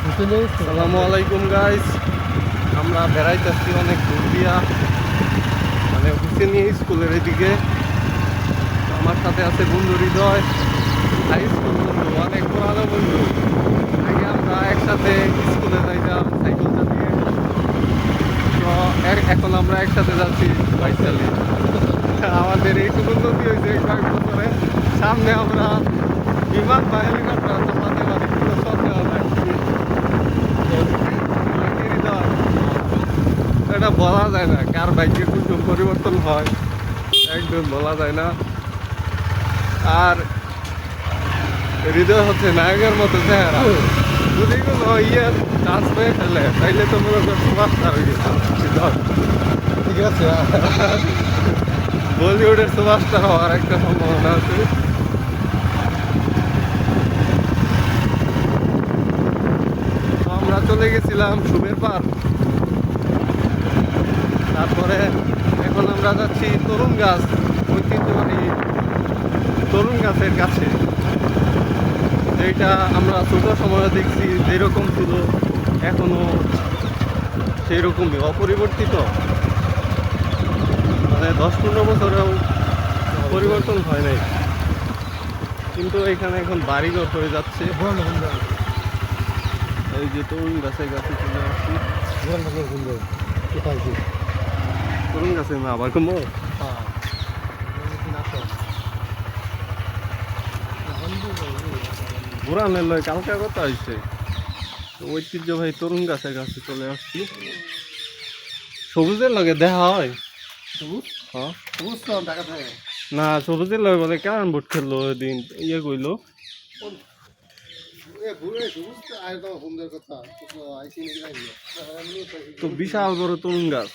আসসালামু আলাইকুম গাইস। আমরা বেড়াইতেছি অনেক দূর দিয়া, মানে অফিসে নিয়ে স্কুলের এদিকে। আমার সাথে আছে বন্ধু হৃদয়, হাই স্কুল বন্ধু, অনেক পুরানো বন্ধু। আগে আমরা একসাথে স্কুলে যাইতাম সাইকেল চালিয়ে, তো এখন আমরা একসাথে যাচ্ছি বাইক চালিয়ে। আমাদের এইটুকু উন্নতি হয়েছে কয়েক বছরে। সামনে আমরা বিমান বা হেলিকপ্টার চালাতে পারি, কোনো সন্দেহ নাই। এটা বলা যায় না কার বাইকের কোন পরিবর্তন হয়, একদম বলা যায় না। আর হৃদয় হচ্ছে নায়কের মতো চেহারা, যদি কোনো চান্স পেয়ে ফেলে তাইলে তো মনে কর সুপারস্টার হয়ে গেছে হৃদয়। ঠিক আছে। বলিউডের সুপারস্টার হওয়ার একটা সম্ভাবনা আছে। তো আমরা চলে গেছিলাম সুমের পার, তারপরে এখন আমরা যাচ্ছি তরুণ গাছ, ঐতিহ্যবাহী তরুণ গাছের কাছে, যেটা আমরা ছোট সময় দেখছি যেরকম ছিল এখনো সেই রকমই অপরিবর্তিত, মানে 10-15 বছরেও পরিবর্তন হয় নাই। কিন্তু এখানে এখন বাড়িঘর হয়ে যাচ্ছে। এই যে তরুণ গাছের কাছে চলে আসছি। তরুণ গাছে না আবার কমো বুড়ানের লয় কালকা কথা হয়েছে। ঐতিহ্যবাহী তরুণ গাছের কাছে চলে আসছি। সবুজের লগে দেখা হয়। হ্যাঁ না, সবুজের লগে বলে কেমন ভোট খেললো ওইদিন, কইলো তো বিশাল বড় তরুণ গাছ।